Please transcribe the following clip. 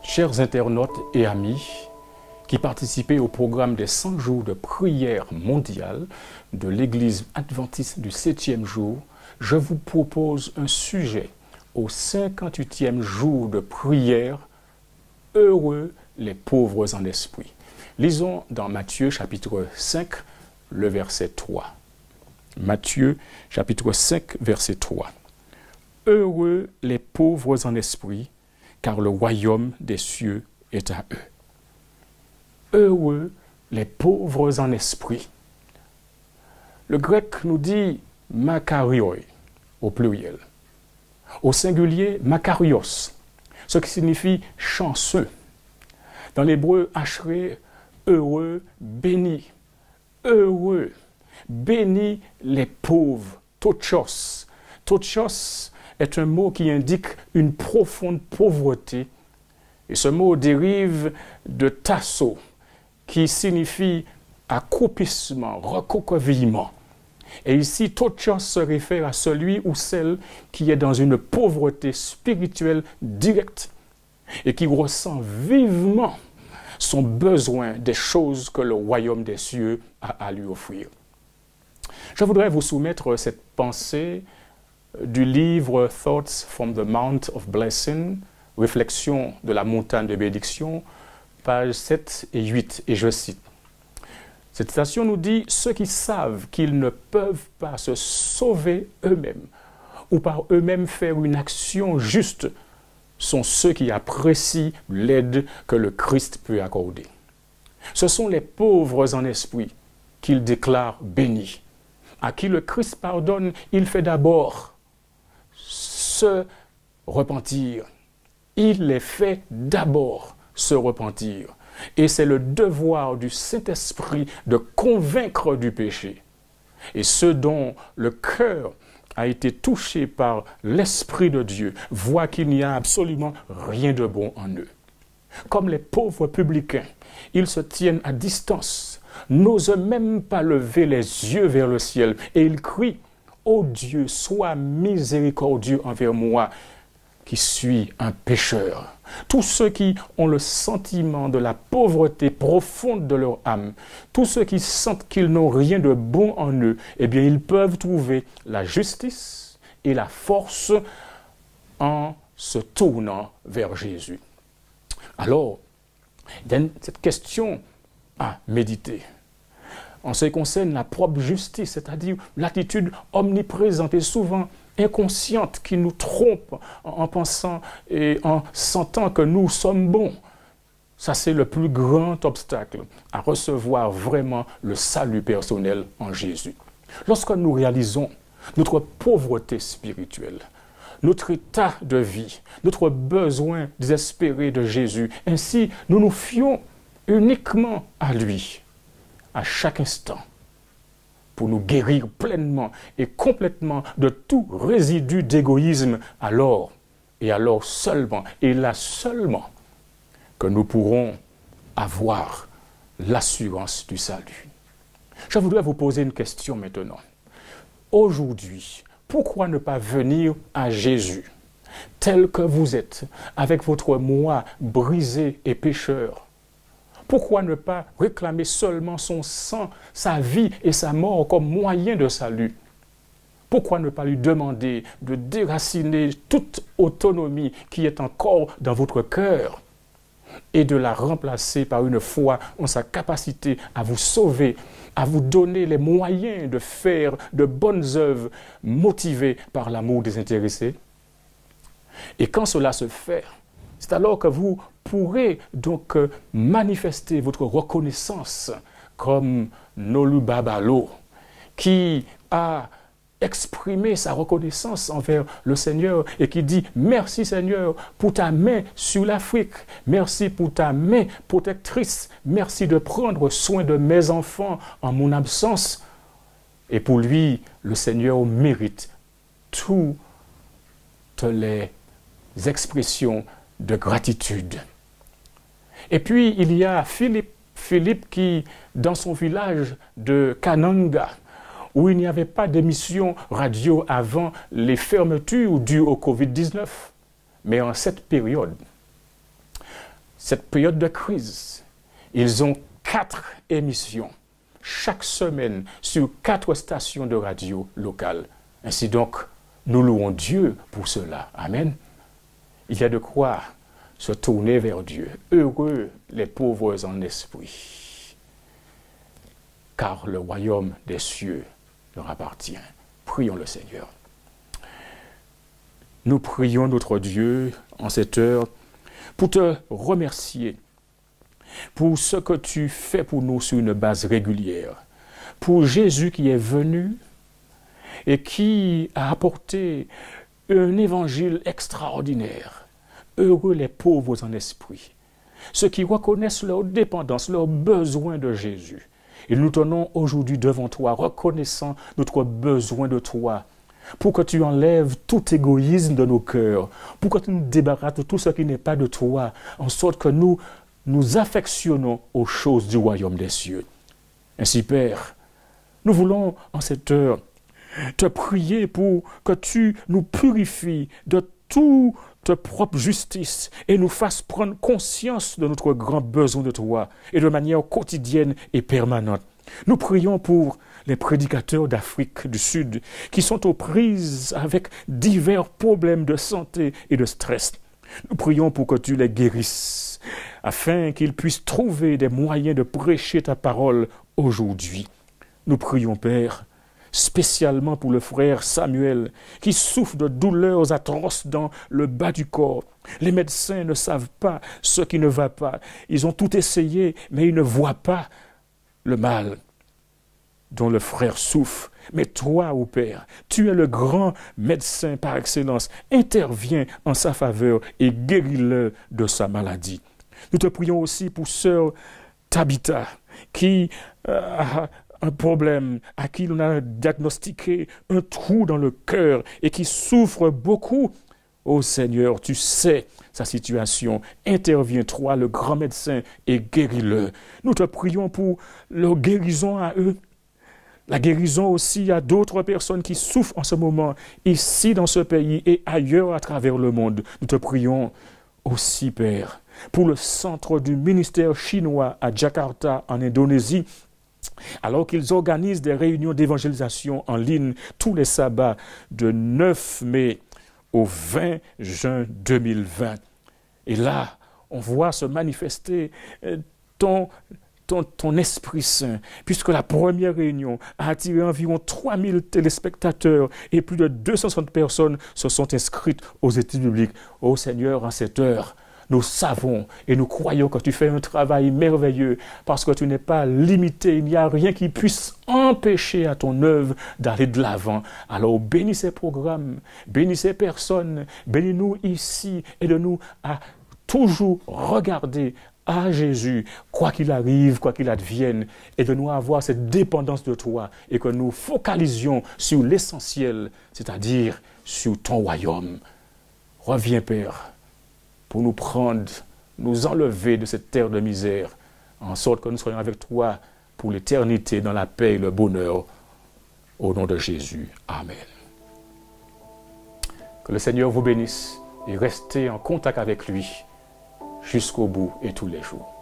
Chers internautes et amis qui participaient au programme des 100 jours de prière mondiale de l'Église adventiste du 7e jour, je vous propose un sujet au 58e jour de prière, heureux les pauvres en esprit. Lisons dans Matthieu chapitre 5, le verset 3. Matthieu chapitre 5, verset 3. Heureux les pauvres en esprit, car le royaume des cieux est à eux. Heureux les pauvres en esprit. Le grec nous dit makarioi au pluriel. Au singulier makarios, ce qui signifie chanceux. Dans l'hébreu ashré, heureux, béni. Heureux, béni les pauvres, tochos. Tochos est un mot qui indique une profonde pauvreté. Et ce mot dérive de tasso, qui signifie accroupissement, recroquevillement. Et ici, tochos se réfère à celui ou celle qui est dans une pauvreté spirituelle directe et qui ressent vivement son besoin des choses que le royaume des cieux a à lui offrir. Je voudrais vous soumettre cette pensée du livre Thoughts from the Mount of Blessing, Réflexions de la montagne de bénédiction, pages 7 et 8, et je cite. Cette citation nous dit « Ceux qui savent qu'ils ne peuvent pas se sauver eux-mêmes ou par eux-mêmes faire une action juste sont ceux qui apprécient l'aide que le Christ peut accorder. Ce sont les pauvres en esprit qu'il déclare bénis. À qui le Christ pardonne, il fait d'abord se repentir. Il les fait d'abord se repentir. Et c'est le devoir du Saint-Esprit de convaincre du péché. Et ceux dont le cœur a été touché par l'Esprit de Dieu voient qu'il n'y a absolument rien de bon en eux. Comme les pauvres publicains, ils se tiennent à distance, n'osent même pas lever les yeux vers le ciel, et ils crient « Ô Dieu, sois miséricordieux envers moi, qui suis un pécheur. » Tous ceux qui ont le sentiment de la pauvreté profonde de leur âme, tous ceux qui sentent qu'ils n'ont rien de bon en eux, eh bien, ils peuvent trouver la justice et la force en se tournant vers Jésus. Alors, il y a cette question à méditer. En ce qui concerne la propre justice, c'est-à-dire l'attitude omniprésente et souvent inconsciente qui nous trompe en pensant et en sentant que nous sommes bons. Ça, c'est le plus grand obstacle à recevoir vraiment le salut personnel en Jésus. Lorsque nous réalisons notre pauvreté spirituelle, notre état de vie, notre besoin désespéré de Jésus, ainsi nous nous fions uniquement à lui, à chaque instant, pour nous guérir pleinement et complètement de tout résidu d'égoïsme, alors, et alors seulement, et là seulement, que nous pourrons avoir l'assurance du salut. Je voudrais vous poser une question maintenant. Aujourd'hui, pourquoi ne pas venir à Jésus, tel que vous êtes, avec votre moi brisé et pécheur? Pourquoi ne pas réclamer seulement son sang, sa vie et sa mort comme moyen de salut? Pourquoi ne pas lui demander de déraciner toute autonomie qui est encore dans votre cœur et de la remplacer par une foi en sa capacité à vous sauver, à vous donner les moyens de faire de bonnes œuvres motivées par l'amour désintéressé? Et quand cela se fait, c'est alors que vous pourrez donc manifester votre reconnaissance comme Nolu Babalo, qui a exprimé sa reconnaissance envers le Seigneur et qui dit « Merci Seigneur pour ta main sur l'Afrique, merci pour ta main protectrice, merci de prendre soin de mes enfants en mon absence. » Et pour lui, le Seigneur mérite toutes les expressions de gratitude. Et puis, il y a Philippe qui, dans son village de Kananga, où il n'y avait pas d'émission radio avant les fermetures dues au Covid-19, mais en cette période, cette période de crise, ils ont 4 émissions chaque semaine sur 4 stations de radio locales. Ainsi donc, nous louons Dieu pour cela. Amen. Il y a de quoi se tourner vers Dieu. Heureux les pauvres en esprit, car le royaume des cieux leur appartient. Prions le Seigneur. Nous prions notre Dieu en cette heure pour te remercier pour ce que tu fais pour nous sur une base régulière, pour Jésus qui est venu et qui a apporté un évangile extraordinaire. Heureux les pauvres en esprit, ceux qui reconnaissent leur dépendance, leur besoin de Jésus. Et nous tenons aujourd'hui devant toi, reconnaissant notre besoin de toi, pour que tu enlèves tout égoïsme de nos cœurs, pour que tu nous débarrasses de tout ce qui n'est pas de toi, en sorte que nous nous affectionnons aux choses du royaume des cieux. Ainsi, Père, nous voulons en cette heure te prier pour que tu nous purifies de toute propre justice et nous fasses prendre conscience de notre grand besoin de toi et de manière quotidienne et permanente. Nous prions pour les prédicateurs d'Afrique du Sud qui sont aux prises avec divers problèmes de santé et de stress. Nous prions pour que tu les guérisses, afin qu'ils puissent trouver des moyens de prêcher ta parole aujourd'hui. Nous prions, Père, spécialement pour le frère Samuel, qui souffre de douleurs atroces dans le bas du corps. Les médecins ne savent pas ce qui ne va pas. Ils ont tout essayé, mais ils ne voient pas le mal dont le frère souffre. Mais toi, ô Père, tu es le grand médecin par excellence. Interviens en sa faveur et guéris-le de sa maladie. Nous te prions aussi pour sœur Tabitha, qui a un problème, à qui on a diagnostiqué un trou dans le cœur et qui souffre beaucoup. Ô Seigneur, tu sais sa situation. Interviens, toi, le grand médecin, et guéris-le. Nous te prions pour leur guérison à eux. La guérison aussi à d'autres personnes qui souffrent en ce moment, ici dans ce pays et ailleurs à travers le monde. Nous te prions aussi, Père, pour le centre du ministère chinois à Jakarta, en Indonésie, alors qu'ils organisent des réunions d'évangélisation en ligne tous les sabbats de 9 mai au 20 juin 2020. Et là, on voit se manifester ton Esprit Saint, puisque la première réunion a attiré environ 3000 téléspectateurs et plus de 260 personnes se sont inscrites aux études bibliques. Ô Seigneur, en cette heure, nous savons et nous croyons que tu fais un travail merveilleux parce que tu n'es pas limité. Il n'y a rien qui puisse empêcher à ton œuvre d'aller de l'avant. Alors bénis ces programmes, bénis ces personnes, bénis-nous ici, aide-nous à toujours regarder à Jésus, quoi qu'il arrive, quoi qu'il advienne, et de nous avoir cette dépendance de toi et que nous focalisions sur l'essentiel, c'est-à-dire sur ton royaume. Reviens, Père, pour nous prendre, nous enlever de cette terre de misère, en sorte que nous soyons avec toi pour l'éternité dans la paix et le bonheur, au nom de Jésus. Amen. Que le Seigneur vous bénisse et restez en contact avec lui jusqu'au bout et tous les jours.